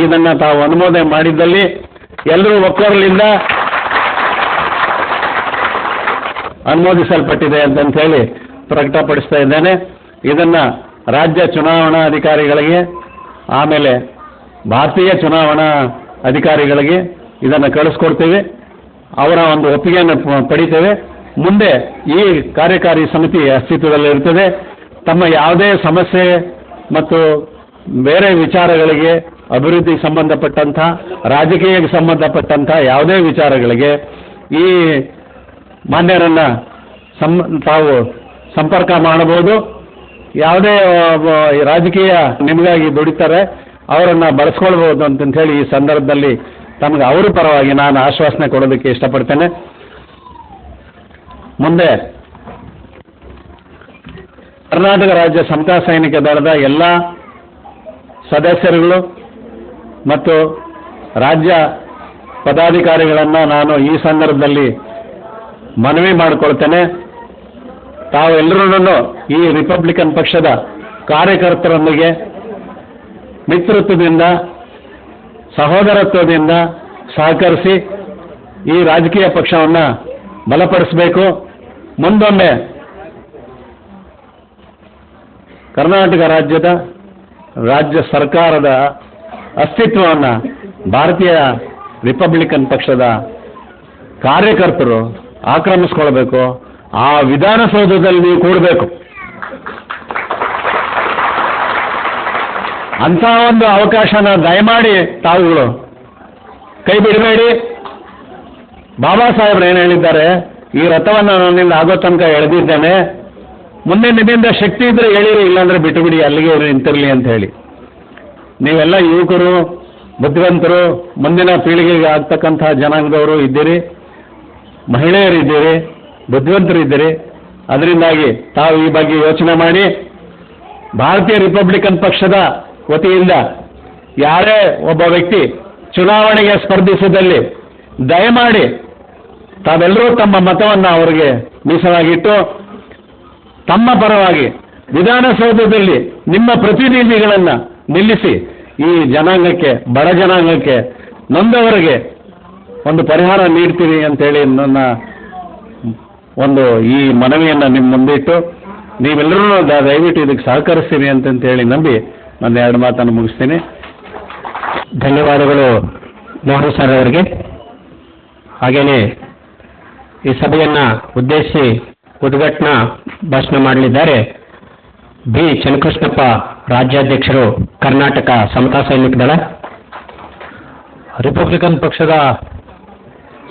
ಇದನ್ನು ತಾವು ಅನುಮೋದನೆ ಮಾಡಿದ್ದಲ್ಲಿ ಎಲ್ಲರೂ ಒಕ್ಕೊರಲಿಂದ ಅನುಮೋದಿಸಲ್ಪಟ್ಟಿದೆ ಅಂತ ಹೇಳಿ ಪ್ರಕಟಪಡಿಸ್ತಾ ಇದ್ದೇನೆ. ಇದನ್ನು ರಾಜ್ಯ ಚುನಾವಣಾ ಅಧಿಕಾರಿಗಳಿಗೆ ಆಮೇಲೆ ಭಾರತೀಯ ಚುನಾವಣಾ ಅಧಿಕಾರಿಗಳಿಗೆ ಇದನ್ನು ಕಳಿಸ್ಕೊಡ್ತೇವೆ. ಅವರ ಒಂದು ಒಪ್ಪಿಗೆಯನ್ನು ಪಡಿತೇವೆ. ಮುಂದೆ ಈ ಕಾರ್ಯಕಾರಿ ಸಮಿತಿ ಅಸ್ತಿತ್ವದಲ್ಲಿರ್ತದೆ. ತಮ್ಮ ಯಾವುದೇ ಸಮಸ್ಯೆ ಮತ್ತು ಬೇರೆ ವಿಚಾರಗಳಿಗೆ, ಅಭಿವೃದ್ಧಿಗೆ ಸಂಬಂಧಪಟ್ಟಂಥ, ರಾಜಕೀಯಕ್ಕೆ ಸಂಬಂಧಪಟ್ಟಂಥ ಯಾವುದೇ ವಿಚಾರಗಳಿಗೆ ಈ ಮಾನ್ಯರನ್ನು ತಾವು ಸಂಪರ್ಕ ಮಾಡಬಹುದು. ಯಾವುದೇ ರಾಜಕೀಯ ನಿಮಗಾಗಿ ದುಡಿತಾರೆ ಅವರನ್ನು ಬಳಸ್ಕೊಳ್ಬೋದು ಅಂತ ಹೇಳಿ ಈ ಸಂದರ್ಭದಲ್ಲಿ ತಮಗೆ ಅವರ ಪರವಾಗಿ ನಾನು ಆಶ್ವಾಸನೆ ಕೊಡೋದಕ್ಕೆ ಇಷ್ಟಪಡ್ತೇನೆ. ಮುಂದೆ ಕರ್ನಾಟಕ ರಾಜ್ಯ ಸಮತಾ ಸೈನಿಕ ದಳದ ಎಲ್ಲ ಸದಸ್ಯರುಗಳು ಮತ್ತು ರಾಜ್ಯ ಪದಾಧಿಕಾರಿಗಳನ್ನು ನಾನು ಈ ಸಂದರ್ಭದಲ್ಲಿ ಮನವಿ ಮಾಡಿಕೊಳ್ತೇನೆ. ತಾವೆಲ್ಲರೂ ಈ ರಿಪಬ್ಲಿಕನ್ ಪಕ್ಷದ ಕಾರ್ಯಕರ್ತರೊಂದಿಗೆ ಮಿತ್ರತ್ವದಿಂದ, ಸಹೋದರತ್ವದಿಂದ ಸಹಕರಿಸಿ ಈ ರಾಜಕೀಯ ಪಕ್ಷವನ್ನು ಬಲಪಡಿಸಬೇಕು. ಮುಂದೊಮ್ಮೆ ಕರ್ನಾಟಕ ರಾಜ್ಯ ಸರ್ಕಾರದ ಅಸ್ತಿತ್ವವನ್ನು ಭಾರತೀಯ ರಿಪಬ್ಲಿಕನ್ ಪಕ್ಷದ ಕಾರ್ಯಕರ್ತರು ಆಕ್ರಮಿಸ್ಕೊಳ್ಬೇಕು. ಆ ವಿಧಾನಸೌಧದಲ್ಲಿ ನೀವು ಕೂಡಬೇಕು. ಅಂಥ ಒಂದು ಅವಕಾಶನ ದಯಮಾಡಿ ತಾವುಗಳು ಕೈ ಬಿಡಬೇಡಿ. ಬಾಬಾ ಸಾಹೇಬ್ರು ಏನು ಹೇಳಿದ್ದಾರೆ, ಈ ರಥವನ್ನು ನನ್ನಿಂದ ಆಗೋ ತನಕ ಎಳೆದಿದ್ದೇನೆ, ಮುಂದೆ ನಿಮ್ಮಿಂದ ಶಕ್ತಿ ಇದ್ರೆ ಎಳೀರಿ, ಇಲ್ಲಾಂದ್ರೆ ಬಿಟ್ಟುಬಿಡಿ, ಅಲ್ಲಿಗೆ ನಿಂತಿರಲಿ ಅಂತ ಹೇಳಿ. ನೀವೆಲ್ಲ ಯುವಕರು, ಬುದ್ಧಿವಂತರು, ಮುಂದಿನ ಪೀಳಿಗೆಗೆ ಆಗ್ತಕ್ಕಂಥ ಜನಾಂಗದವರು ಇದ್ದೀರಿ, ಮಹಿಳೆಯರಿದ್ದೀರಿ, ಬುದ್ಧಿವಂತರು ಇದ್ದೀರಿ. ಅದರಿಂದಾಗಿ ತಾವು ಈ ಬಗ್ಗೆ ಯೋಚನೆ ಮಾಡಿ ಭಾರತೀಯ ರಿಪಬ್ಲಿಕನ್ ಪಕ್ಷದ ವತಿಯಿಂದ ಯಾರೇ ಒಬ್ಬ ವ್ಯಕ್ತಿ ಚುನಾವಣೆಗೆ ಸ್ಪರ್ಧಿಸಿದಲ್ಲಿ ದಯಮಾಡಿ ತಾವೆಲ್ಲರೂ ತಮ್ಮ ಮತವನ್ನು ಅವರಿಗೆ ಮೀಸಲಾಗಿಟ್ಟು ತಮ್ಮ ಪರವಾಗಿ ವಿಧಾನಸೌಧದಲ್ಲಿ ನಿಮ್ಮ ಪ್ರತಿನಿಧಿಗಳನ್ನು ನಿಲ್ಲಿಸಿ ಈ ಜನಾಂಗಕ್ಕೆ, ಬಡ ಜನಾಂಗಕ್ಕೆ, ನೊಂದವರಿಗೆ ಒಂದು ಪರಿಹಾರ ನೀಡ್ತೀವಿ ಅಂತೇಳಿ ನನ್ನ ಒಂದು ಈ ಮನವಿಯನ್ನು ನಿಮ್ಮ ಮುಂದಿಟ್ಟು ನೀವೆಲ್ಲರೂ ದಯವಿಟ್ಟು ಇದಕ್ಕೆ ಸಹಕರಿಸ್ತೀರಿ ಅಂತೇಳಿ ನಂಬಿ ನನ್ನ ಎರಡು ಮಾತನ್ನು ಮುಗಿಸ್ತೀನಿ. ಧನ್ಯವಾದಗಳು ಮೋಹನ್ ಸರ್ ಅವರಿಗೆ. ಹಾಗೆಯೇ ಈ ಸಭೆಯನ್ನು ಉದ್ದೇಶಿಸಿ ಉದ್ಘಾಟನಾ ಭಾಷಣ ಮಾಡಲಿದ್ದಾರೆ ಬಿ ಚನ್ನಕೃಷ್ಣಪ್ಪ, ರಾಜ್ಯಾಧ್ಯಕ್ಷರು, ಕರ್ನಾಟಕ ಸಮತಾ ಸೈನಿಕ ದಳ. ರಿಪಬ್ಲಿಕನ್ ಪಕ್ಷದ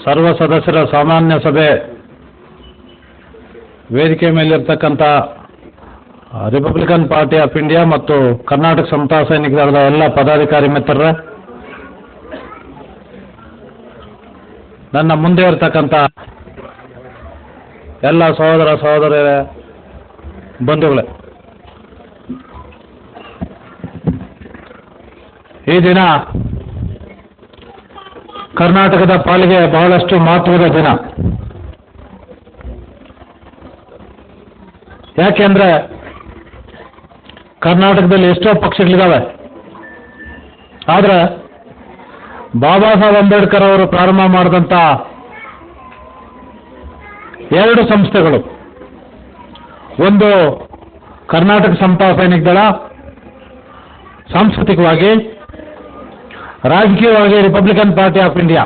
ಸರ್ವ ಸದಸ್ಯರ ಸಾಮಾನ್ಯ ಸಭೆ ವೇದಿಕೆ ಮೇಲಿರ್ತಕ್ಕಂಥ ರಿಪಬ್ಲಿಕನ್ ಪಾರ್ಟಿ ಆಫ್ ಇಂಡಿಯಾ ಮತ್ತು ಕರ್ನಾಟಕ ಸಮತಾ ಸೈನಿಕ ದಳದ ಎಲ್ಲ ಪದಾಧಿಕಾರಿ ಮಿತ್ರರ, ನನ್ನ ಮುಂದೆ ಇರತಕ್ಕಂಥ ಎಲ್ಲ ಸಹೋದರ ಸಹೋದರಿಯರ ಬಂಧುಗಳೇ, ಈ ದಿನ ಕರ್ನಾಟಕದ ಪಾಲಿಗೆ ಬಹಳಷ್ಟು ಮಹತ್ವದ ದಿನ. ಯಾಕೆಂದ್ರೆ ಕರ್ನಾಟಕದಲ್ಲಿ ಎಷ್ಟೋ ಪಕ್ಷಗಳಿದ್ದಾವೆ, ಆದರೆ ಬಾಬಾ ಸಾಹೇಬ್ ಅಂಬೇಡ್ಕರ್ ಅವರು ಪ್ರಾರಂಭ ಮಾಡಿದಂಥ ಎರಡು ಸಂಸ್ಥೆಗಳು, ಒಂದು ಕರ್ನಾಟಕ ಸಮತಾ ಸೈನಿಕ ದಳ, ಸಾಂಸ್ಕೃತಿಕವಾಗಿ, ರಾಜಕೀಯವಾಗಿ ರಿಪಬ್ಲಿಕನ್ ಪಾರ್ಟಿ ಆಫ್ ಇಂಡಿಯಾ.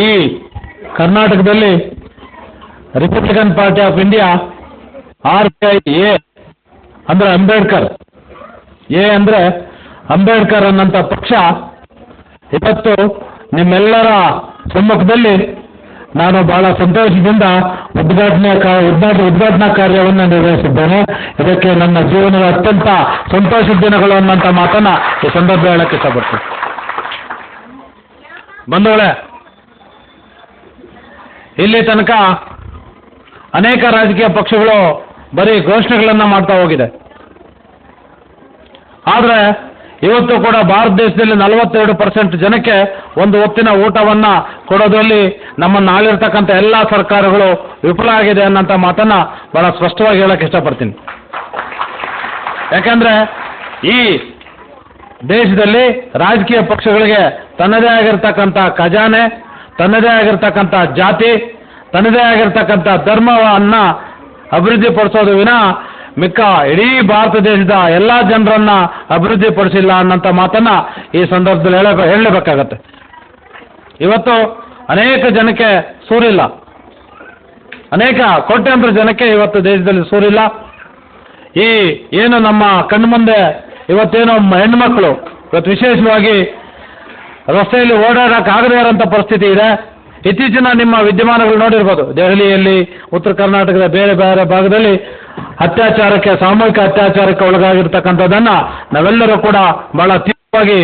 ಈ ಕರ್ನಾಟಕದಲ್ಲಿ Republican party of India RPI ಅಂದ್ರೆ ಅಂಬೇಡ್ಕರ್, ಎ ಅಂದ್ರೆ ಅಂಬೇಡ್ಕರ್ ಅನ್ನಂಥ ಪಕ್ಷ ಇವತ್ತು ನಿಮ್ಮೆಲ್ಲರ ಸಮ್ಮುಖದಲ್ಲಿ ನಾನು ಬಹಳ ಸಂತೋಷದಿಂದ ಉದ್ಘಾಟನಾ ಕಾರ್ಯವನ್ನು ನಿರ್ವಹಿಸಿದ್ದೇನೆ. ಇದಕ್ಕೆ ನನ್ನ ಜೀವನದ ಅತ್ಯಂತ ಸಂತೋಷದ ದಿನಗಳು ಅನ್ನೋಂಥ ಮಾತನ್ನ ಈ ಸಂದರ್ಭ ಹೇಳಕ್ಕೆ ಇಷ್ಟಪಡ್ತೀನಿ. ಬಂಧುಗಳೇ, ಇಲ್ಲಿ ತನಕ ಅನೇಕ ರಾಜಕೀಯ ಪಕ್ಷಗಳು ಬರೀ ಘೋಷಣೆಗಳನ್ನು ಮಾಡ್ತಾ ಹೋಗಿದೆ. ಆದರೆ ಇವತ್ತು ಕೂಡ ಭಾರತ ದೇಶದಲ್ಲಿ 42% ಜನಕ್ಕೆ ಒಂದು ಹೊತ್ತಿನ ಊಟವನ್ನು ಕೊಡೋದ್ರಲ್ಲಿ ನಮ್ಮನ್ನು ಆಳಿರ್ತಕ್ಕಂಥ ಎಲ್ಲ ಸರ್ಕಾರಗಳು ವಿಫಲ ಆಗಿದೆ ಅನ್ನೋಂಥ ಮಾತನ್ನು ಬಹಳ ಸ್ಪಷ್ಟವಾಗಿ ಹೇಳಕ್ಕೆ ಇಷ್ಟಪಡ್ತೀನಿ. ಯಾಕಂದ್ರೆ ಈ ದೇಶದಲ್ಲಿ ರಾಜಕೀಯ ಪಕ್ಷಗಳಿಗೆ ತನ್ನದೇ ಆಗಿರ್ತಕ್ಕಂಥ ಖಜಾನೆ, ತನ್ನದೇ ಆಗಿರ್ತಕ್ಕಂಥ ಜಾತಿ, ತನ್ನದೇ ಆಗಿರ್ತಕ್ಕಂಥ ಧರ್ಮವನ್ನ ಅಭಿವೃದ್ಧಿಪಡಿಸೋದು ವಿನ ಮಿಕ್ಕ ಇಡೀ ಭಾರತ ದೇಶದ ಎಲ್ಲ ಜನರನ್ನ ಅಭಿವೃದ್ಧಿಪಡಿಸಿಲ್ಲ ಅನ್ನೋಂಥ ಮಾತನ್ನ ಈ ಸಂದರ್ಭದಲ್ಲಿ ಹೇಳಲೇಬೇಕಾಗತ್ತೆ. ಇವತ್ತು ಅನೇಕ ಜನಕ್ಕೆ ಸೂರಿಲ್ಲ, ಅನೇಕ ಕೋಟ್ಯಾಂತರ ಜನಕ್ಕೆ ಇವತ್ತು ದೇಶದಲ್ಲಿ ಸೂರಿಲ್ಲ. ಈ ಏನು ನಮ್ಮ ಕಣ್ಮುಂದೆ ಇವತ್ತೇನೋ ಹೆಣ್ಮಕ್ಳು ಇವತ್ತು ವಿಶೇಷವಾಗಿ ರಸ್ತೆಯಲ್ಲಿ ಓಡಾಡಕ್ಕಾಗದೇ ಇರೋಂಥ ಪರಿಸ್ಥಿತಿ ಇದೆ. ಇತ್ತೀಚಿನ ನಿಮ್ಮ ವಿದ್ಯಮಾನಗಳು ನೋಡಿರ್ಬೋದು, ದೆಹಲಿಯಲ್ಲಿ, ಉತ್ತರ ಕರ್ನಾಟಕದ ಬೇರೆ ಬೇರೆ ಭಾಗದಲ್ಲಿ ಅತ್ಯಾಚಾರಕ್ಕೆ, ಸಾಮೂಹಿಕ ಅತ್ಯಾಚಾರಕ್ಕೆ ಒಳಗಾಗಿರ್ತಕ್ಕಂಥದ್ದನ್ನು ನಾವೆಲ್ಲರೂ ಕೂಡ ಬಹಳ ತೀವ್ರವಾಗಿ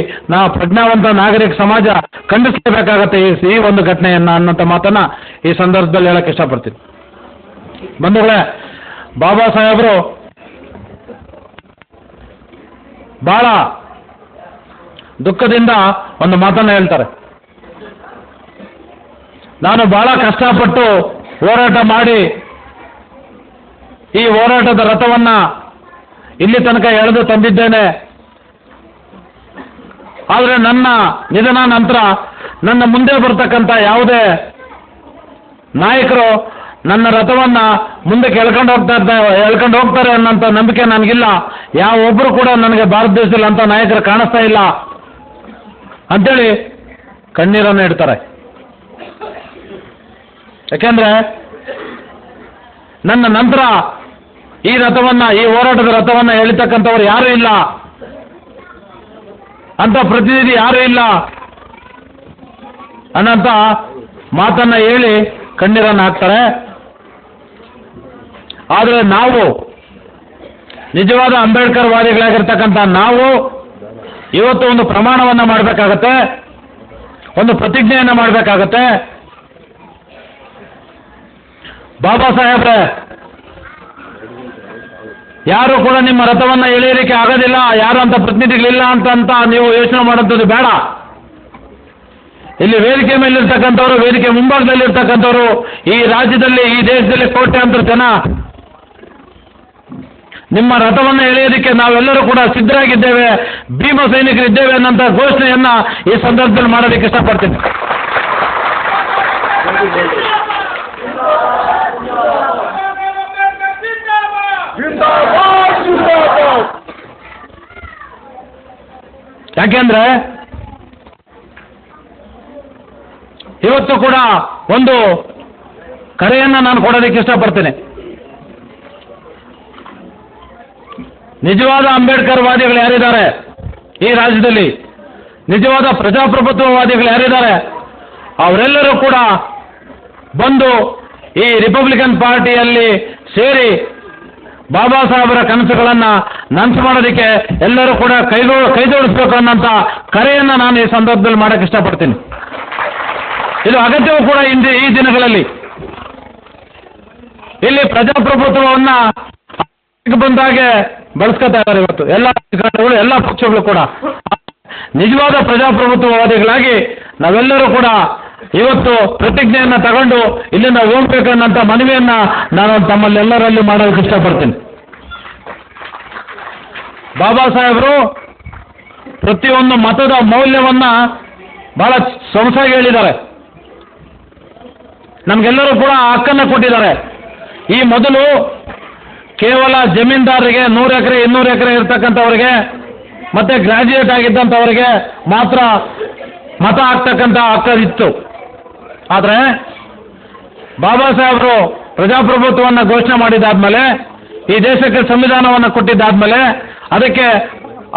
ಪ್ರಜ್ಞಾವಂತ ನಾಗರಿಕ ಸಮಾಜ ಖಂಡಿಸಲೇಬೇಕಾಗತ್ತೆ ಈ ಒಂದು ಘಟನೆಯನ್ನ ಅನ್ನೋಂಥ ಮಾತನ್ನ ಈ ಸಂದರ್ಭದಲ್ಲಿ ಹೇಳಕ್ಕೆ ಇಷ್ಟಪಡ್ತೀನಿ. ಬಂಧುಗಳೇ, ಬಾಬಾ ಸಾಹೇಬರು ಬಹಳ ದುಃಖದಿಂದ ಒಂದು ಮಾತನ್ನ ಹೇಳ್ತಾರೆ. ನಾನು ಬಹಳ ಕಷ್ಟಪಟ್ಟು ಹೋರಾಟ ಮಾಡಿ ಈ ಹೋರಾಟದ ರಥವನ್ನ ಇಲ್ಲಿ ತನಕ ಎಳೆದು ತಂದಿದ್ದೇನೆ. ಆದರೆ ನನ್ನ ನಿಧನ ನಂತರ ನನ್ನ ಮುಂದೆ ಬರ್ತಕ್ಕಂಥ ಯಾವುದೇ ನಾಯಕರು ನನ್ನ ರಥವನ್ನ ಮುಂದಕ್ಕೆ ಎಳ್ಕೊಂಡು ಹೋಗ್ತಾರೆ ಅನ್ನೋಂಥ ನಂಬಿಕೆ ನನಗಿಲ್ಲ. ಯಾವೊಬ್ಬರು ಕೂಡ ನನಗೆ ಭಾರತ ದೇಶದಲ್ಲಿ ಅಂತ ನಾಯಕರು ಕಾಣಿಸ್ತಾ ಇಲ್ಲ ಅಂತೇಳಿ ಕಣ್ಣೀರನ್ನು ಇಡ್ತಾರೆ. ಯಾಕೆಂದ್ರೆ ನನ್ನ ನಂತರ ಈ ರಥವನ್ನ, ಈ ಹೋರಾಟದ ರಥವನ್ನ ಎಳಿತಕ್ಕಂಥವ್ರು ಯಾರೂ ಇಲ್ಲ, ಅಂತ ಪ್ರತಿನಿಧಿ ಯಾರೂ ಇಲ್ಲ ಅನ್ನೋಂಥ ಮಾತನ್ನ ಹೇಳಿ ಕಣ್ಣೀರನ್ನು ಹಾಕ್ತಾರೆ. ಆದರೆ ನಾವು ನಿಜವಾದ ಅಂಬೇಡ್ಕರ್ ವಾದಿಗಳಾಗಿರ್ತಕ್ಕಂಥ ನಾವು ಇವತ್ತು ಒಂದು ಪ್ರಮಾಣವನ್ನು ಮಾಡಬೇಕಾಗತ್ತೆ, ಒಂದು ಪ್ರತಿಜ್ಞೆಯನ್ನು ಮಾಡಬೇಕಾಗತ್ತೆ. ಬಾಬಾ ಸಾಹೇಬ್ರೆ, ಯಾರು ಕೂಡ ನಿಮ್ಮ ರಥವನ್ನ ಎಳೆಯಲಿಕ್ಕೆ ಆಗೋದಿಲ್ಲ, ಯಾರು ಅಂತ ಪ್ರತಿನಿಧಿಗಳಿಲ್ಲ ಅಂತ ನೀವು ಯೋಚನೆ ಮಾಡೋಂಥದ್ದು ಬೇಡ. ಇಲ್ಲಿ ವೇದಿಕೆ ಮೇಲಿರ್ತಕ್ಕಂಥವ್ರು, ವೇದಿಕೆ ಮುಂಭಾಗದಲ್ಲಿರ್ತಕ್ಕಂಥವ್ರು, ಈ ರಾಜ್ಯದಲ್ಲಿ, ಈ ದೇಶದಲ್ಲಿ ಕೋಟ್ಯಾಂತರ ಜನ ನಿಮ್ಮ ರಥವನ್ನು ಎಳೆಯೋದಕ್ಕೆ ನಾವೆಲ್ಲರೂ ಕೂಡ ಸಿದ್ಧರಾಗಿದ್ದೇವೆ, ಭೀಮ ಸೈನಿಕರಿದ್ದೇವೆ ಅನ್ನೋಂಥ ಘೋಷಣೆಯನ್ನ ಈ ಸಂದರ್ಭದಲ್ಲಿ ಮಾಡೋದಕ್ಕೆ ಇಷ್ಟಪಡ್ತೀನಿ. ಯಾಕೆಂದ್ರೆ ಇವತ್ತು ಕೂಡ ಒಂದು ಕರೆಯನ್ನ ನಾನು ಕೊಡೋದಕ್ಕೆ ಇಷ್ಟಪಡ್ತೇನೆ. ನಿಜವಾದ ಅಂಬೇಡ್ಕರ್ ವಾದಿಗಳು ಯಾರಿದ್ದಾರೆ ಈ ರಾಜ್ಯದಲ್ಲಿ, ನಿಜವಾದ ಪ್ರಜಾಪ್ರಭುತ್ವವಾದಿಗಳು ಯಾರಿದ್ದಾರೆ, ಅವರೆಲ್ಲರೂ ಕೂಡ ಬಂದು ಈ ರಿಪಬ್ಲಿಕನ್ ಪಾರ್ಟಿಯಲ್ಲಿ ಸೇರಿ ಬಾಬಾ ಸಾಹೇಬರ ಕನಸುಗಳನ್ನು ನನಸು ಮಾಡೋದಕ್ಕೆ ಎಲ್ಲರೂ ಕೂಡ ಕೈಜೋಡಿಸ್ಬೇಕು ಅನ್ನೋಂಥ ಕರೆಯನ್ನು ನಾನು ಈ ಸಂದರ್ಭದಲ್ಲಿ ಮಾಡೋಕ್ಕೆ ಇಷ್ಟಪಡ್ತೀನಿ. ಇದು ಅಗತ್ಯವೂ ಕೂಡ ಈ ದಿನಗಳಲ್ಲಿ. ಇಲ್ಲಿ ಪ್ರಜಾಪ್ರಭುತ್ವವನ್ನ ಬಂದಾಗೆ ಬಳಸ್ಕೊತಾ ಇದ್ದಾರೆ ಇವತ್ತು ಎಲ್ಲ ರಾಜಕಾರಣಿಗಳು, ಎಲ್ಲ ಪಕ್ಷಗಳು ಕೂಡ. ನಿಜವಾದ ಪ್ರಜಾಪ್ರಭುತ್ವವಾದಿಗಳಾಗಿ ನಾವೆಲ್ಲರೂ ಕೂಡ ಇವತ್ತು ಪ್ರತಿಜ್ಞೆಯನ್ನ ತಗೊಂಡು ಇಲ್ಲಿಂದ ಹೋಗ್ಬೇಕನ್ನಂತ ಮನವಿಯನ್ನ ನಾನು ತಮ್ಮಲ್ಲೆಲ್ಲರಲ್ಲಿ ಮಾಡೋದಕ್ಕೆ ಇಷ್ಟಪಡ್ತೀನಿ. ಬಾಬಾ ಸಾಹೇಬರು ಪ್ರತಿಯೊಂದು ಮತದ ಮೌಲ್ಯವನ್ನ ಬಹಳ ಸೊಗಸಾಗಿ ಹೇಳಿದ್ದಾರೆ. ನಮ್ಗೆಲ್ಲರೂ ಕೂಡ ಹಕ್ಕನ್ನು ಕೊಟ್ಟಿದ್ದಾರೆ. ಈ ಮೊದಲು ಕೇವಲ ಜಮೀನ್ದಾರರಿಗೆ 100 ಎಕರೆ 200 ಎಕರೆ ಇರ್ತಕ್ಕಂಥವ್ರಿಗೆ ಮತ್ತೆ ಗ್ರಾಜ್ಯುಯೇಟ್ ಆಗಿದ್ದಂಥವ್ರಿಗೆ ಮಾತ್ರ ಮತ ಹಾಕ್ತಕ್ಕಂಥ ಹಕ್ಕಿತ್ತು. ಆದರೆ ಬಾಬಾ ಸಾಹೇಬರು ಪ್ರಜಾಪ್ರಭುತ್ವವನ್ನು ಘೋಷಣೆ ಮಾಡಿದಾದ್ಮೇಲೆ, ಈ ದೇಶಕ್ಕೆ ಸಂವಿಧಾನವನ್ನು ಕೊಟ್ಟಿದ್ದಾದ್ಮೇಲೆ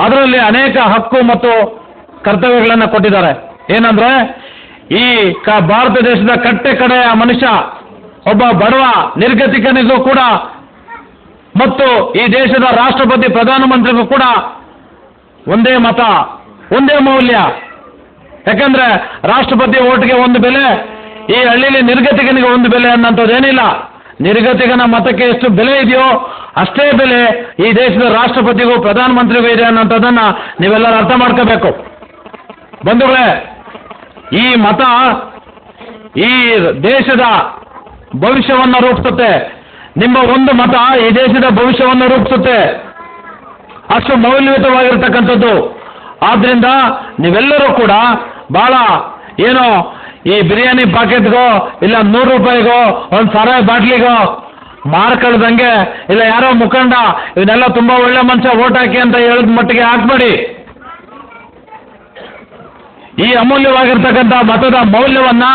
ಅದರಲ್ಲಿ ಅನೇಕ ಹಕ್ಕು ಮತ್ತು ಕರ್ತವ್ಯಗಳನ್ನು ಕೊಟ್ಟಿದ್ದಾರೆ. ಏನಂದ್ರೆ ಈ ಭಾರತ ದೇಶದ ಕಟ್ಟೆ ಕಡೆಯ ಮನುಷ್ಯ, ಒಬ್ಬ ಬಡವ ನಿರ್ಗತಿಕನಿಗೂ ಕೂಡ ಮತ್ತು ಈ ದೇಶದ ರಾಷ್ಟ್ರಪತಿ ಪ್ರಧಾನಮಂತ್ರಿಗೂ ಕೂಡ ಒಂದೇ ಮತ, ಒಂದೇ ಮೌಲ್ಯ. ಯಾಕಂದ್ರೆ ರಾಷ್ಟ್ರಪತಿ ಓಟ್ಗೆ ಒಂದು ಬೆಲೆ, ಈ ಹಳ್ಳಿಲಿ ನಿರ್ಗತಿಕನಿಗೆ ಒಂದು ಬೆಲೆ ಅನ್ನೋಂಥದ್ದೇನಿಲ್ಲ. ನಿರ್ಗತಿಕನ ಮತಕ್ಕೆ ಎಷ್ಟು ಬೆಲೆ ಇದೆಯೋ ಅಷ್ಟೇ ಬೆಲೆ ಈ ದೇಶದ ರಾಷ್ಟ್ರಪತಿಗೂ ಪ್ರಧಾನಮಂತ್ರಿಗೂ ಇದೆ ಅನ್ನೋಂಥದ್ದನ್ನ ನೀವೆಲ್ಲರೂ ಅರ್ಥ ಮಾಡ್ಕೋಬೇಕು. ಬಂಧುಗಳೇ, ಈ ಮತ ಈ ದೇಶದ ಭವಿಷ್ಯವನ್ನು ರೂಪಿಸುತ್ತೆ. ನಿಮ್ಮ ಒಂದು ಮತ ಈ ದೇಶದ ಭವಿಷ್ಯವನ್ನು ರೂಪಿಸುತ್ತೆ. ಅಷ್ಟು ಮೌಲ್ಯಯುತವಾಗಿರ್ತಕ್ಕಂಥದ್ದು. ಆದ್ದರಿಂದ ನೀವೆಲ್ಲರೂ ಕೂಡ ಭಾಳ ಏನೋ ಈ ಬಿರಿಯಾನಿ ಪಾಕೆಟ್ಗೋ ಇಲ್ಲ 100 ರೂಪಾಯಿಗೋ ಒಂದು ಸಾರಾಯಿ ಬಾಟ್ಲಿಗೋ ಮಾರ್ಕಳ್ದಂಗೆ ಇಲ್ಲ ಯಾರೋ ಮುಖಂಡ ಇವನ್ನೆಲ್ಲ ತುಂಬ ಒಳ್ಳೆ ಮನುಷ್ಯ ಓಟ್ ಹಾಕಿ ಅಂತ ಹೇಳಿದ ಮಟ್ಟಿಗೆ ಹಾಕ್ಬೇಡಿ. ಈ ಅಮೂಲ್ಯವಾಗಿರ್ತಕ್ಕಂಥ ಮತದ ಮೌಲ್ಯವನ್ನ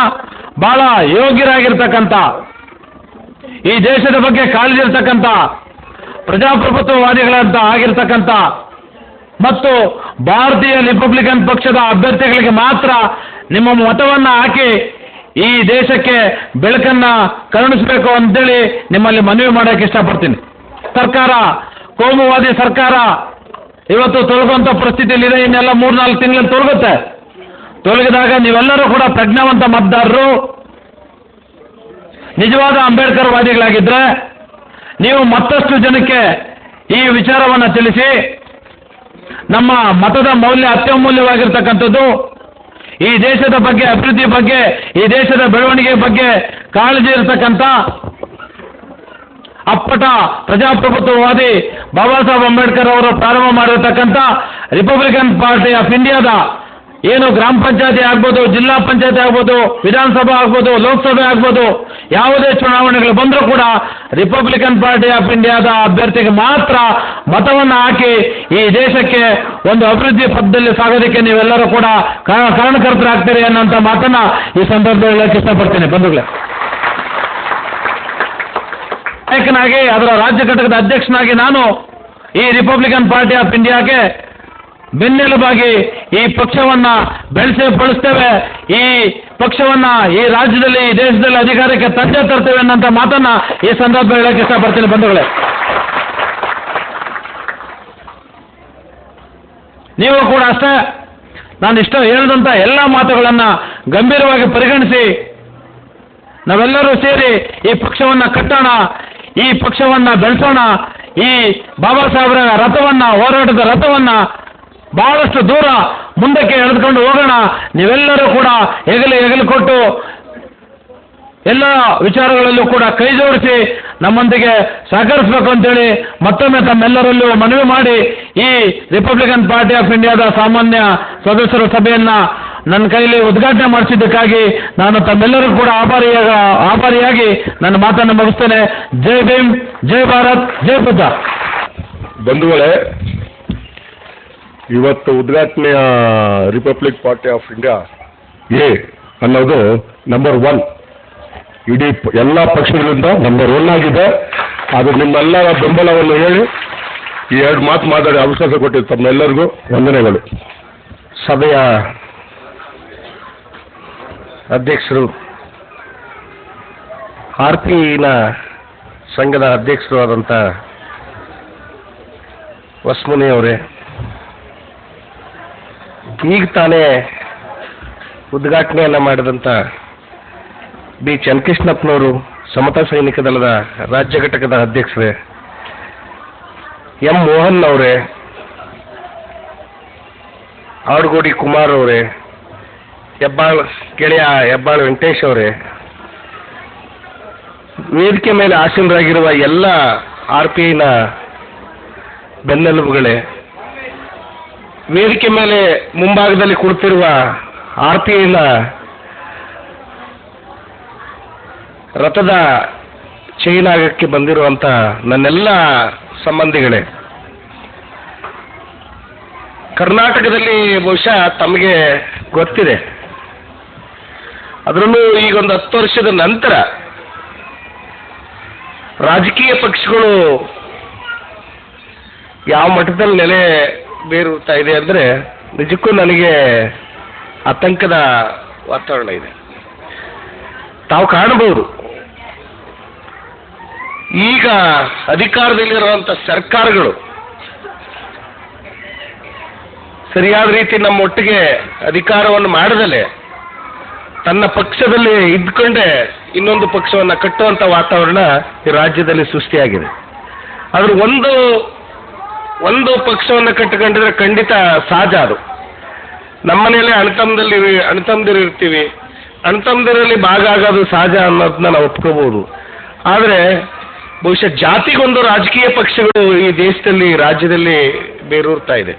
ಬಹಳ ಯೋಗ್ಯರಾಗಿರ್ತಕ್ಕಂಥ, ಈ ದೇಶದ ಬಗ್ಗೆ ಕಾಳಜಿ ಇರ್ತಕ್ಕಂಥ, ಪ್ರಜಾಪ್ರಭುತ್ವವಾದಿಗಳಂತ ಆಗಿರ್ತಕ್ಕಂಥ ಮತ್ತು ಭಾರತೀಯ ರಿಪಬ್ಲಿಕನ್ ಪಕ್ಷದ ಅಭ್ಯರ್ಥಿಗಳಿಗೆ ಮಾತ್ರ ನಿಮ್ಮ ಮತವನ್ನು ಹಾಕಿ ಈ ದೇಶಕ್ಕೆ ಬೆಳಕನ್ನ ಕರುಣಿಸಬೇಕು ಅಂತೇಳಿ ನಿಮ್ಮಲ್ಲಿ ಮನವಿ ಮಾಡೋಕ್ಕೆ ಇಷ್ಟಪಡ್ತೀನಿ. ಸರ್ಕಾರ ಕೋಮುವಾದಿ ಸರ್ಕಾರ ಇವತ್ತು ತೊಲಗುವಂಥ ಪರಿಸ್ಥಿತಿಯಲ್ಲಿದೆ. ಇನ್ನೆಲ್ಲ 3-4 ತಿಂಗಳಲ್ಲಿ ತೊಲಗುತ್ತೆ. ತೊಲಗಿದಾಗ ನೀವೆಲ್ಲರೂ ಕೂಡ ಪ್ರಜ್ಞಾವಂತ ಮತದಾರರು, ನಿಜವಾದ ಅಂಬೇಡ್ಕರ್ ವಾದಿಗಳಾಗಿದ್ದರೆ ನೀವು ಮತ್ತಷ್ಟು ಜನಕ್ಕೆ ಈ ವಿಚಾರವನ್ನು ತಿಳಿಸಿ ನಮ್ಮ ಮತದ ಮೌಲ್ಯ ಅತ್ಯಮೂಲ್ಯವಾಗಿರ್ತಕ್ಕಂಥದ್ದು, ಈ ದೇಶದ ಬಗ್ಗೆ, ಅಭಿವೃದ್ಧಿ ಬಗ್ಗೆ, ಈ ದೇಶದ ಬೆಳವಣಿಗೆ ಬಗ್ಗೆ ಕಾಳಜಿ ಇರತಕ್ಕಂಥ ಅಪ್ಪಟ ಪ್ರಜಾಪ್ರಭುತ್ವವಾದಿ ಬಾಬಾ ಸಾಹೇಬ್ ಅಂಬೇಡ್ಕರ್ ಅವರು ಪ್ರಾರಂಭ ಮಾಡಿರ್ತಕ್ಕಂಥ ರಿಪಬ್ಲಿಕನ್ ಪಾರ್ಟಿ ಆಫ್ ಇಂಡಿಯಾದ ಏನು ಗ್ರಾಮ ಪಂಚಾಯತಿ ಆಗ್ಬೋದು, ಜಿಲ್ಲಾ ಪಂಚಾಯತಿ ಆಗ್ಬೋದು, ವಿಧಾನಸಭಾ ಆಗ್ಬೋದು, ಲೋಕಸಭೆ ಆಗ್ಬೋದು, ಯಾವುದೇ ಚುನಾವಣೆಗಳು ಬಂದರೂ ಕೂಡ ರಿಪಬ್ಲಿಕನ್ ಪಾರ್ಟಿ ಆಫ್ ಇಂಡಿಯಾದ ಅಭ್ಯರ್ಥಿಗೆ ಮಾತ್ರ ಮತವನ್ನು ಹಾಕಿ ಈ ದೇಶಕ್ಕೆ ಒಂದು ಅಭಿವೃದ್ಧಿ ಪಥದಲ್ಲಿ ಸಾಗೋದಕ್ಕೆ ನೀವೆಲ್ಲರೂ ಕೂಡ ಕಾರಣಕರ್ತರಾಗ್ತೀರಿ ಅನ್ನೋಂಥ ಮಾತನ್ನ ಈ ಸಂದರ್ಭದಲ್ಲಿ ಹೇಳಕ್ಕೆ ಇಷ್ಟಪಡ್ತೀನಿ. ಬಂಧುಗಳೇ, ನಾಯಕನಾಗಿ ಅದರ ರಾಜ್ಯ ಘಟಕದ ಅಧ್ಯಕ್ಷನಾಗಿ ನಾನು ಈ ರಿಪಬ್ಲಿಕನ್ ಪಾರ್ಟಿ ಆಫ್ ಇಂಡಿಯಾಗೆ ಬೆನ್ನೆಲುಬಾಗಿ ಈ ಪಕ್ಷವನ್ನ ಬೆಳೆಸ್ತೇವೆ, ಈ ಪಕ್ಷವನ್ನ ಈ ರಾಜ್ಯದಲ್ಲಿ, ಈ ದೇಶದಲ್ಲಿ ಅಧಿಕಾರಕ್ಕೆ ತಂದೆ ತರ್ತೇವೆ ಅನ್ನೋಂಥ ಮಾತನ್ನ ಈ ಸಂದರ್ಭದಲ್ಲಿ ಹೇಳಕ್ಕೆ ಇಷ್ಟಪಡ್ತೀನಿ. ಬಂಧುಗಳೇ, ನೀವು ಕೂಡ ಅಷ್ಟೇ ನಾನು ಹೇಳಿದಂಥ ಎಲ್ಲ ಮಾತುಗಳನ್ನು ಗಂಭೀರವಾಗಿ ಪರಿಗಣಿಸಿ ನಾವೆಲ್ಲರೂ ಸೇರಿ ಈ ಪಕ್ಷವನ್ನ ಕಟ್ಟೋಣ, ಈ ಪಕ್ಷವನ್ನ ಬೆಳೆಸೋಣ, ಈ ಬಾಬಾ ಸಾಹೇಬರ ರಥವನ್ನ, ಹೋರಾಟದ ರಥವನ್ನ ಬಹಳಷ್ಟು ದೂರ ಮುಂದಕ್ಕೆ ಎಳೆದುಕೊಂಡು ಹೋಗೋಣ. ನೀವೆಲ್ಲರೂ ಕೂಡ ಹೆಗಲು ಕೊಟ್ಟು ಎಲ್ಲ ವಿಚಾರಗಳಲ್ಲೂ ಕೂಡ ಕೈ ಜೋಡಿಸಿ ನಮ್ಮೊಂದಿಗೆ ಸಹಕರಿಸಬೇಕು ಅಂತೇಳಿ ಮತ್ತೊಮ್ಮೆ ತಮ್ಮೆಲ್ಲರಲ್ಲೂ ಮನವಿ ಮಾಡಿ ಈ ರಿಪಬ್ಲಿಕನ್ ಪಾರ್ಟಿ ಆಫ್ ಇಂಡಿಯಾದ ಸಾಮಾನ್ಯ ಸದಸ್ಯರ ಸಭೆಯನ್ನ ನನ್ನ ಕೈಲಿ ಉದ್ಘಾಟನೆ ಮಾಡಿಸಿದ್ದಕ್ಕಾಗಿ ನಾನು ತಮ್ಮೆಲ್ಲರೂ ಕೂಡ ಆಭಾರಿಯಾಗಿ ನನ್ನ ಮಾತನ್ನು ಮುಗಿಸ್ತೇನೆ. ಜೈ ಭೀಮ್, ಜೈ ಭಾರತ್, ಜೈ ಬುದ್ಧ. ಬಂಧುಗಳೇ, ಇವತ್ತು ಉದ್ಘಾಟನೆಯ Republic Party of India A ಅನ್ನೋದು ನಂಬರ್ 1 ಇಡೀ ಎಲ್ಲ ಪಕ್ಷಗಳಿಂದ ನಂಬರ್ 1 ಆಗಿದೆ. ಅದು ನಿಮ್ಮೆಲ್ಲರ ಬೆಂಬಲವನ್ನು ಹೇಳಿ ಈ 2 ಮಾತು ಮಾತಾಡಿ ಅವಕಾಶ ಕೊಟ್ಟಿದ್ದು ತಮ್ಮೆಲ್ಲರಿಗೂ ವಂದನೆಗಳು. ಸಭೆಯ ಅಧ್ಯಕ್ಷರು, ಆರ್ಪಿನ ಸಂಘದ ಅಧ್ಯಕ್ಷರು ಆದಂಥ ವಸ್ಮುನಿ ಅವರೇ, ಈಗ ತಾನೇ ಉದ್ಘಾಟನೆಯನ್ನು ಮಾಡಿದಂಥ ಬಿ ಚನ್ನಕೃಷ್ಣಪ್ಪನವರು, ಸಮತಾ ಸೈನಿಕ ದಳದ ರಾಜ್ಯ ಘಟಕದ ಅಧ್ಯಕ್ಷರೇ, ಎಂ ಮೋಹನ್ ಅವರೇ, ಆಡ್ಗೋಡಿ ಕುಮಾರ್ ಅವರೇ, ಹೆಬ್ಬಾಳ್ ವೆಂಕಟೇಶ್ ಅವರೇ, ವೇದಿಕೆ ಮೇಲೆ ಆಸೀನರಾಗಿರುವ ಎಲ್ಲ ಆರ್ಪಿಐನ ಬೆನ್ನೆಲುಬುಗಳೇ, ವೇದಿಕೆ ಮೇಲೆ ಮುಂಭಾಗದಲ್ಲಿ ಕುಳಿತಿರುವ ಆರ್ಪಿಐನ ರಥದ ಚೈನ್ ಆಗಕ್ಕೆ ಬಂದಿರುವಂಥ ನನ್ನೆಲ್ಲ ಸಂಬಂಧಿಗಳೇ, ಕರ್ನಾಟಕದಲ್ಲಿ ಬಹುಶಃ ತಮಗೆ ಗೊತ್ತಿದೆ, ಅದರಲ್ಲೂ ಈಗ ಒಂದು 10 ವರ್ಷದ ನಂತರ ರಾಜಕೀಯ ಪಕ್ಷಗಳು ಯಾವ ಮಟ್ಟದಲ್ಲಿ ನೆಲೆ ಬೇರುತ್ತಾ ಇದೆ ಅಂದರೆ ನಿಜಕ್ಕೂ ನನಗೆ ಆತಂಕದ ವಾತಾವರಣ ಇದೆ. ತಾವು ಕಾಣಬಹುದು, ಈಗ ಅಧಿಕಾರದಲ್ಲಿರುವಂಥ ಸರ್ಕಾರಗಳು ಸರಿಯಾದ ರೀತಿ ನಮ್ಮ ಒಟ್ಟಿಗೆ ಅಧಿಕಾರವನ್ನು ಮಾಡದಲೇ ತನ್ನ ಪಕ್ಷದಲ್ಲಿ ಇದ್ಕೊಂಡೇ ಇನ್ನೊಂದು ಪಕ್ಷವನ್ನು ಕಟ್ಟುವಂಥ ವಾತಾವರಣ ಈ ರಾಜ್ಯದಲ್ಲಿ ಸೃಷ್ಟಿಯಾಗಿದೆ. ಆದ್ರೆ ಒಂದು ಪಕ್ಷವನ್ನು ಕಟ್ಟಿಕೊಂಡಿದ್ರೆ ಖಂಡಿತ ಸಹಜ. ಅದು ನಮ್ಮನೇಲೆ ಅಣ್ತಮ್ಮದಿರಿರ್ತೀವಿ, ಅಣ್ತಮ್ಮದಿರಲ್ಲಿ ಭಾಗ ಆಗೋದು ಸಹಜ ಅನ್ನೋದನ್ನ ನಾವು ಒಪ್ಕೋಬಹುದು. ಆದರೆ ಬಹುಶಃ ಜಾತಿಗೊಂದು ರಾಜಕೀಯ ಪಕ್ಷಗಳು ಈ ದೇಶದಲ್ಲಿ, ರಾಜ್ಯದಲ್ಲಿ ಬೇರೂರ್ತಾ ಇದೆ.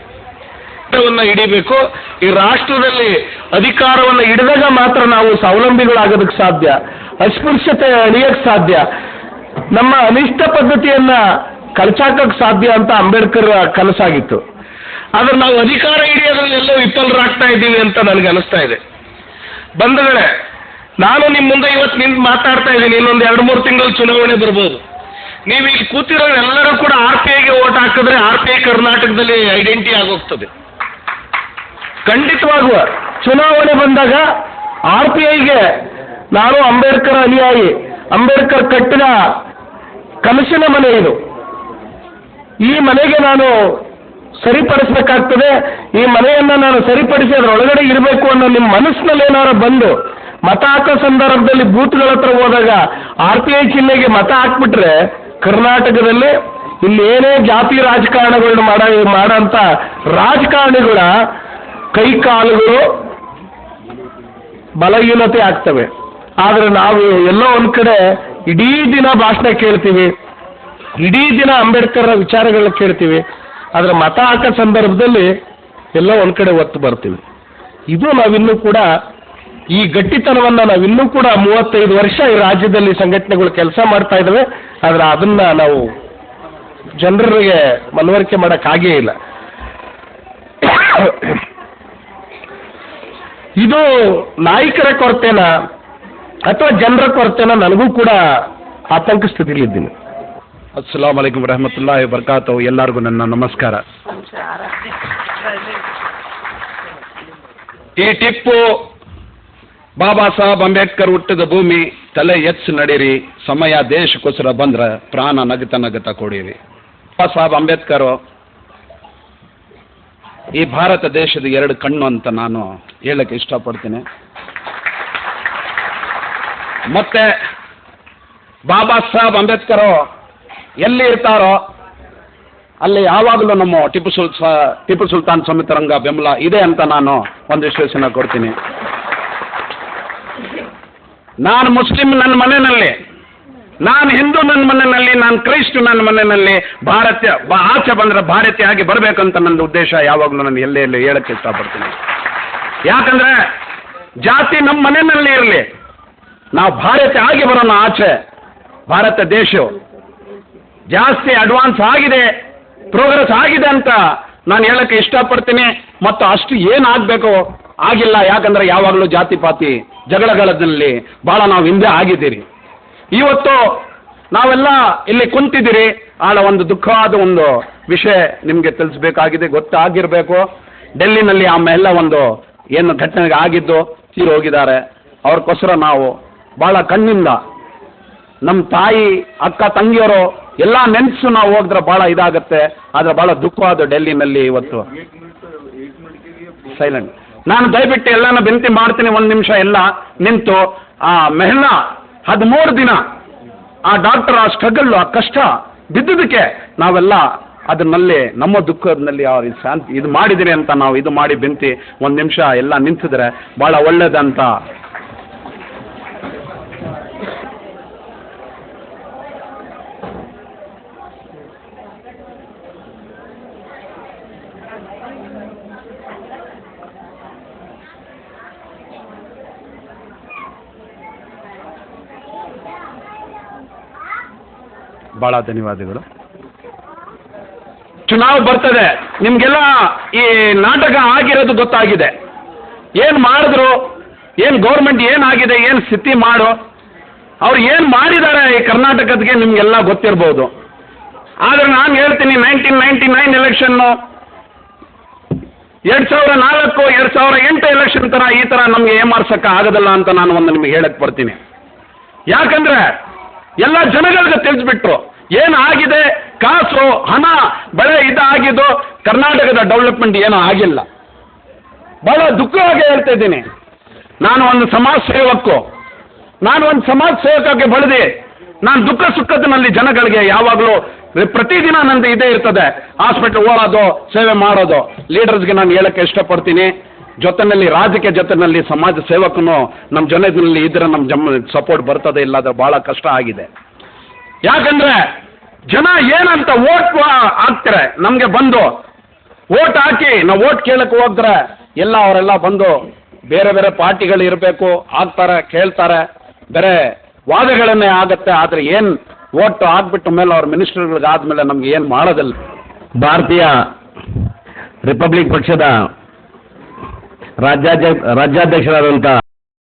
ಹಿಡಿಬೇಕು. ಈ ರಾಷ್ಟ್ರದಲ್ಲಿ ಅಧಿಕಾರವನ್ನು ಹಿಡಿದಾಗ ಮಾತ್ರ ನಾವು ಸ್ವಾವಲಂಬಿಗಳಾಗೋದಕ್ಕೆ ಸಾಧ್ಯ, ಅಸ್ಪೃಶ್ಯತೆ ಅಳಿಯಕ್ಕೆ ಸಾಧ್ಯ, ನಮ್ಮ ಅನಿಷ್ಟ ಪದ್ಧತಿಯನ್ನ ಕಳಚಾಕಕ್ಕೆ ಸಾಧ್ಯ ಅಂತ ಅಂಬೇಡ್ಕರ್ ಕನಸಾಗಿತ್ತು. ಆದ್ರೆ ನಾವು ಅಧಿಕಾರ ಹಿಡಿಯೋದ್ರಲ್ಲಿ ಎಲ್ಲೋ ವಿಫಲರಾಗ್ತಾ ಇದ್ದೀವಿ ಅಂತ ನನಗೆ ಅನಿಸ್ತಾ ಇದೆ. ಬಂಧುಗಳೇ, ನಾನು ನಿಮ್ಮ ಮುಂದೆ ಇವತ್ತು ನಿಂತು ಮಾತಾಡ್ತಾ ಇದ್ದೀನಿ. ಇನ್ನೊಂದು 2-3 ತಿಂಗಳು ಚುನಾವಣೆ ಬರ್ಬೋದು. ನೀವು ಇಲ್ಲಿ ಕೂತಿರೋ ಎಲ್ಲರೂ ಕೂಡ RPIಗೆ ಓಟ್ ಹಾಕಿದ್ರೆ RPI ಕರ್ನಾಟಕದಲ್ಲಿ ಐಡೆಂಟಿ ಆಗೋಗ್ತದೆ. ಖಂಡಿತವಾಗುವ ಚುನಾವಣೆ ಬಂದಾಗ RPIಗೆ ನಾನು ಅಂಬೇಡ್ಕರ್ ಅನುಯಾಯಿ, ಅಂಬೇಡ್ಕರ್ ಕಟ್ಟಿದ ಕನಸಿನ ಮನೆ ಇದು. ಈ ಮನೆಗೆ ನಾನು ಸರಿಪಡಿಸಬೇಕಾಗ್ತದೆ. ಈ ಮನೆಯನ್ನು ನಾನು ಸರಿಪಡಿಸಿ ಅದರೊಳಗಡೆ ಇರಬೇಕು ಅನ್ನೋ ನಿಮ್ಮ ಮನಸ್ಸಿನಲ್ಲಿ ಏನಾರು ಬಂದು ಮತ ಹಾಕೋ ಸಂದರ್ಭದಲ್ಲಿ ಬೂತ್ಗಳ ಹತ್ರ ಹೋದಾಗ RPI ಚಿಹ್ನೆಗೆ ಮತ ಹಾಕ್ಬಿಟ್ರೆ ಕರ್ನಾಟಕದಲ್ಲಿ ಇಲ್ಲಿ ಏನೇ ಜಾತಿ ರಾಜಕಾರಣಗಳನ್ನ ಮಾಡೋಂಥ ರಾಜಕಾರಣಿಗಳ ಕೈಕಾಲುಗಳು ಬಲಹೀನತೆ ಆಗ್ತವೆ. ಆದರೆ ನಾವು ಎಲ್ಲೋ ಒಂದು ಕಡೆ ಇಡೀ ದಿನ ಭಾಷಣ ಕೇಳ್ತೀವಿ, ಇಡೀ ದಿನ ಅಂಬೇಡ್ಕರ್ ವಿಚಾರಗಳನ್ನ ಕೇಳ್ತೀವಿ, ಆದರೆ ಮತ ಹಾಕೋ ಸಂದರ್ಭದಲ್ಲಿ ಎಲ್ಲೋ ಒಂದು ಕಡೆ ಒತ್ತು ಬರ್ತೀವಿ. ಇದು ನಾವಿನ್ನೂ ಕೂಡ ಈ ಗಟ್ಟಿತನವನ್ನು ನಾವಿನ್ನೂ ಕೂಡ 35 ವರ್ಷ ಈ ರಾಜ್ಯದಲ್ಲಿ ಸಂಘಟನೆಗಳು ಕೆಲಸ ಮಾಡ್ತಾ ಇದ್ದಾವೆ. ಆದರೆ ಅದನ್ನ ನಾವು ಜನರಿಗೆ ಮನವರಿಕೆ ಮಾಡೋಕ್ಕಾಗೇ ಇಲ್ಲ. ಇದು ನಾಯಕರ ಕೊರತೆನ ಅಥವಾ ಜನರ ಕೊರತೆನ ನನಗೂ ಕೂಡ ಆತಂಕ ಸ್ಥಿತಿಯಲ್ಲಿದ್ದೀನಿ. ಅಸ್ಸಲಾಂ ವಲೈಕುಂ ವರಹಮತುಲ್ಲಾಹಿ ವಬರಕಾತುಹು. ಎಲ್ಲರಿಗೂ ನನ್ನ ನಮಸ್ಕಾರ. ಈ ಟಿಪ್ಪು ಬಾಬಾ ಸಾಹೇಬ್ ಅಂಬೇಡ್ಕರ್ ಹುಟ್ಟಿದ ಭೂಮಿ, ತಲೆ ಎತ್ಸಿ ನಡೀರಿ, ಸಮಯ ದೇಶಕ್ಕೋಸ್ಕರ ಬಂದ್ರೆ ಪ್ರಾಣ ನಗತ ನಗತ ಕೊಡಿರಿ. ಬಾಬಾ ಸಾಹೇಬ್ ಅಂಬೇಡ್ಕರ್ ಈ ಭಾರತ ದೇಶದ 2 ಕಣ್ಣು ಅಂತ ನಾನು ಹೇಳಕ್ಕೆ ಇಷ್ಟಪಡ್ತೀನಿ. ಮತ್ತೆ ಬಾಬಾ ಸಾಹೇಬ್ ಅಂಬೇಡ್ಕರ್ ಎಲ್ಲಿ ಇರ್ತಾರೋ ಅಲ್ಲಿ ಯಾವಾಗಲೂ ನಮ್ಮ ಟಿಪ್ಪು ಸುಲ್ತಾನ್ ಸಮಿತರಂಗ ಬೆಂಬಲ ಇದೆ ಅಂತ ನಾನು ಒಂದು ವಿಶ್ಲೇಷಣೆ ಕೊಡ್ತೀನಿ. ನಾನು ಮುಸ್ಲಿಂ ನನ್ನ ಮನೆಯಲ್ಲಿ, ನಾನು ಹಿಂದೂ ನನ್ನ ಮನೆಯಲ್ಲಿ, ನಾನು ಕ್ರೈಸ್ತ ನನ್ನ ಮನೆಯಲ್ಲಿ, ಆಚೆ ಬಂದರೆ ಭಾರತೀಯಾಗಿ ಬರಬೇಕಂತ ನನ್ನ ಉದ್ದೇಶ ಯಾವಾಗಲೂ ನಾನು ಎಲ್ಲೆಲ್ಲಿ ಹೇಳಕ್ಕೆ ಇಷ್ಟಪಡ್ತೀನಿ. ಯಾಕಂದ್ರೆ ಜಾತಿ ನಮ್ಮ ಮನೆಯಲ್ಲಿ ಇರಲಿ, ನಾವು ಭಾರತ ಆಗಿ ಬರೋಣ ಆಚೆ. ಭಾರತ ದೇಶ ಜಾಸ್ತಿ ಅಡ್ವಾನ್ಸ್ ಆಗಿದೆ, ಪ್ರೋಗ್ರೆಸ್ ಆಗಿದೆ ಅಂತ ನಾನು ಹೇಳಕ್ಕೆ ಇಷ್ಟಪಡ್ತೀನಿ. ಮತ್ತು ಅಷ್ಟು ಏನಾಗಬೇಕು ಆಗಿಲ್ಲ. ಯಾಕಂದ್ರೆ ಯಾವಾಗಲೂ ಜಾತಿ ಪಾತಿ ಜಗಳಗಳಲ್ಲಿ ಭಾಳ ನಾವು ಹಿಂದೆ ಆಗಿದ್ದೀರಿ. ಇವತ್ತು ನಾವೆಲ್ಲ ಇಲ್ಲಿ ಕುಂತಿದ್ದೀರಿ, ಆಳ ಒಂದು ದುಃಖವಾದ ಒಂದು ವಿಷಯ ನಿಮಗೆ ತಿಳಿಸ್ಬೇಕಾಗಿದೆ, ಗೊತ್ತಾಗಿರಬೇಕು. ಡೆಲ್ಲಿನಲ್ಲಿ ಆಮೇಲೆ ಒಂದು ಏನು ಘಟನೆ ಆಗಿದ್ದು ತೀರಿ ಹೋಗಿದ್ದಾರೆ. ಅವ್ರಿಗೋಸ್ಕರ ನಾವು ಭಾಳ ಕಣ್ಣಿಂದ ನಮ್ಮ ತಾಯಿ ಅಕ್ಕ ತಂಗಿಯರು ಎಲ್ಲ ನೆನೆಸು ನಾವು ಹೋಗಿದ್ರೆ ಭಾಳ ಇದಾಗತ್ತೆ. ಆದರೆ ಭಾಳ ದುಃಖವಾದ ಡೆಲ್ಲಿನಲ್ಲಿ ಇವತ್ತು. ಸೈಲೆಂಟ್. ನಾನು ದಯವಿಟ್ಟು ಎಲ್ಲಾನ ವಿನಂತಿ ಮಾಡ್ತೀನಿ, 1 ನಿಮಿಷ ಎಲ್ಲ ನಿಂತು. ಆ ಮೆಹ್ನಾ 13 ದಿನ ಆ ಡಾಕ್ಟರ್ ಆ ಸ್ಟ್ರಗಲ್, ಆ ಕಷ್ಟ ಬಿದ್ದುದಕ್ಕೆ ನಾವೆಲ್ಲ ಅದನ್ನಲ್ಲಿ ನಮ್ಮ ದುಃಖದಲ್ಲಿ ಅವ್ರಿಗೆ ಶಾಂತಿ ಇದು ಮಾಡಿದಿರಿ ಅಂತ ನಾವು ಇದು ಮಾಡಿ ವಿನಂತಿ 1 ನಿಮಿಷ ಎಲ್ಲ ನಿಂತಿದ್ರೆ ಭಾಳ ಒಳ್ಳೇದಂತ. ಭಾಳ ಧನ್ಯವಾದಗಳು. ಚುನಾವಣೆ ಬರ್ತದೆ, ನಿಮಗೆಲ್ಲ ಈ ನಾಟಕ ಆಗಿರೋದು ಗೊತ್ತಾಗಿದೆ. ಏನು ಮಾಡಿದ್ರು, ಏನು ಗೌರ್ಮೆಂಟ್ ಏನಾಗಿದೆ, ಏನು ಸ್ಥಿತಿ ಮಾಡು, ಅವ್ರು ಏನು ಮಾಡಿದ್ದಾರೆ ಈ ಕರ್ನಾಟಕಕ್ಕೆ ನಿಮಗೆಲ್ಲ ಗೊತ್ತಿರ್ಬೋದು. ಆದರೆ ನಾನು ಹೇಳ್ತೀನಿ, 1999 ಎಲೆಕ್ಷನ್ನು, 2004, 2008 ಎಲೆಕ್ಷನ್ ಥರ ಈ ಥರ ನಮಗೆ ಏಮಾರ್ಸಕ್ಕೆ ಆಗೋದಿಲ್ಲ ಅಂತ ನಾನು ಒಂದು ನಿಮಗೆ ಹೇಳಕ್ಕೆ ಬರ್ತೀನಿ. ಯಾಕಂದರೆ ಎಲ್ಲ ಜನಗಳಿಗೆ ತಿಳಿಸ್ಬಿಟ್ರು ಏನಾಗಿದೆ, ಕಾಸು ಹಣ ಬೆಳೆ ಇದಾಗಿದ್ದು, ಕರ್ನಾಟಕದ ಡೆವಲಪ್ಮೆಂಟ್ ಏನೂ ಆಗಿಲ್ಲ. ಭಾಳ ದುಃಖವಾಗಿ ಹೇಳ್ತಾ ಇದ್ದೀನಿ. ನಾನು ಒಂದು ಸಮಾಜ ಸೇವಕಕ್ಕೆ ಬೆಳೆದು ನಾನು ದುಃಖ ಸುಖದಲ್ಲಿ ಜನಗಳಿಗೆ ಯಾವಾಗಲೂ ಪ್ರತಿದಿನ ನಂದು ಇದೇ ಇರ್ತದೆ. ಹಾಸ್ಪಿಟಲ್ ಹೋಗೋದು, ಸೇವೆ ಮಾಡೋದು. ಲೀಡರ್ಸ್ಗೆ ನಾನು ಹೇಳಕ್ಕೆ ಇಷ್ಟಪಡ್ತೀನಿ, ಜೊತೆಯಲ್ಲಿ ರಾಜಕೀಯ ಜೊತೆಯಲ್ಲಿ ಸಮಾಜ ಸೇವಕನು ನಮ್ಮ ಜನದಲ್ಲಿ ಇದ್ರೆ ನಮ್ಮ ಸಪೋರ್ಟ್ ಬರ್ತದೆ, ಇಲ್ಲಾದ್ರೆ ಭಾಳ ಕಷ್ಟ ಆಗಿದೆ. ಯಾಕಂದ್ರೆ ಜನ ಏನಂತ ಓಟ್ ಹಾಕ್ತಾರೆ ನಮಗೆ ಬಂದು, ಓಟ್ ಹಾಕಿ ನಾವು ಓಟ್ ಕೇಳಕ್ಕೆ ಹೋದ್ರೆ ಎಲ್ಲ ಅವರೆಲ್ಲ ಬಂದು ಬೇರೆ ಬೇರೆ ಪಾರ್ಟಿಗಳು ಇರಬೇಕು, ಆಗ್ತಾರೆ, ಕೇಳ್ತಾರೆ, ಬೇರೆ ವಾದಗಳನ್ನೇ ಆಗತ್ತೆ. ಆದರೆ ಏನು ಓಟ್ ಹಾಕ್ಬಿಟ್ಟ ಮೇಲೆ ಅವ್ರ ಮಿನಿಸ್ಟರ್ಗಳಿಗಾದ್ಮೇಲೆ ನಮ್ಗೆ ಏನು ಮಾಡೋದಿಲ್ಲ. ಭಾರತೀಯ ರಿಪಬ್ಲಿಕ್ ಪಕ್ಷದ ರಾಜ್ಯಾಧ್ಯಕ್ಷರಾದಂಥ